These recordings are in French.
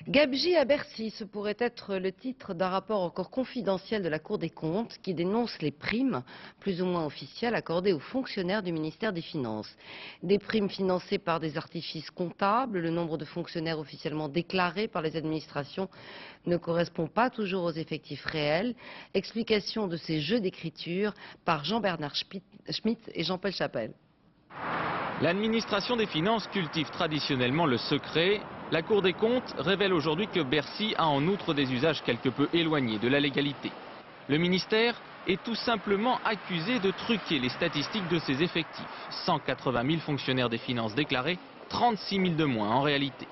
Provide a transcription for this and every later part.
Gabegie à Bercy, ce pourrait être le titre d'un rapport encore confidentiel de la Cour des comptes qui dénonce les primes, plus ou moins officielles, accordées aux fonctionnaires du ministère des Finances. Des primes financées par des artifices comptables, le nombre de fonctionnaires officiellement déclarés par les administrations ne correspond pas toujours aux effectifs réels. Explication de ces jeux d'écriture par Jean-Bernard Schmitt et Jean-Paul Chapelle. L'administration des finances cultive traditionnellement le secret. La Cour des comptes révèle aujourd'hui que Bercy a en outre des usages quelque peu éloignés de la légalité. Le ministère est tout simplement accusé de truquer les statistiques de ses effectifs. 180 000 fonctionnaires des finances déclarés, 36 000 de moins en réalité.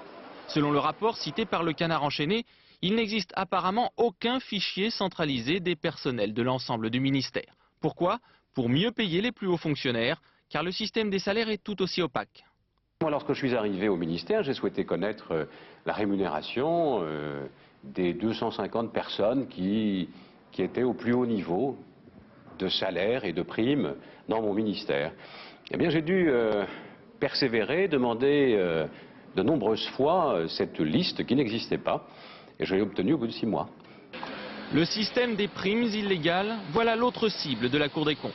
Selon le rapport cité par le Canard enchaîné, il n'existe apparemment aucun fichier centralisé des personnels de l'ensemble du ministère. Pourquoi? Pour mieux payer les plus hauts fonctionnaires, car le système des salaires est tout aussi opaque. Moi, lorsque je suis arrivé au ministère, j'ai souhaité connaître la rémunération des 250 personnes qui étaient au plus haut niveau de salaire et de primes dans mon ministère. Eh bien, j'ai dû persévérer, demander de nombreuses fois cette liste qui n'existait pas, et je l'ai obtenue au bout de 6 mois. Le système des primes illégales, voilà l'autre cible de la Cour des comptes.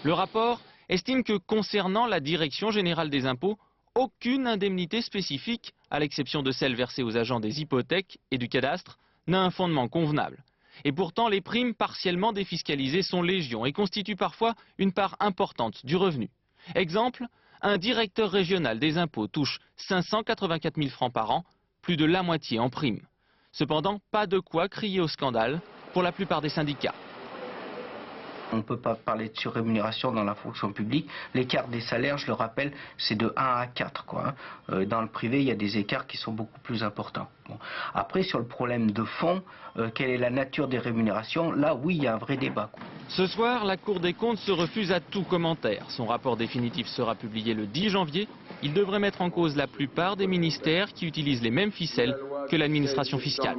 Le rapport estime que concernant la Direction générale des impôts, aucune indemnité spécifique, à l'exception de celle versée aux agents des hypothèques et du cadastre, n'a un fondement convenable. Et pourtant, les primes partiellement défiscalisées sont légion et constituent parfois une part importante du revenu. Exemple, un directeur régional des impôts touche 584 000 francs par an, plus de la moitié en primes. Cependant, pas de quoi crier au scandale pour la plupart des syndicats. On ne peut pas parler de surrémunération dans la fonction publique. L'écart des salaires, je le rappelle, c'est de 1 à 4. Dans le privé, il y a des écarts qui sont beaucoup plus importants. Bon. Après, sur le problème de fond, quelle est la nature des rémunérations? Là, oui, il y a un vrai débat. Ce soir, la Cour des comptes se refuse à tout commentaire. Son rapport définitif sera publié le 10 janvier. Il devrait mettre en cause la plupart des ministères qui utilisent les mêmes ficelles que l'administration fiscale.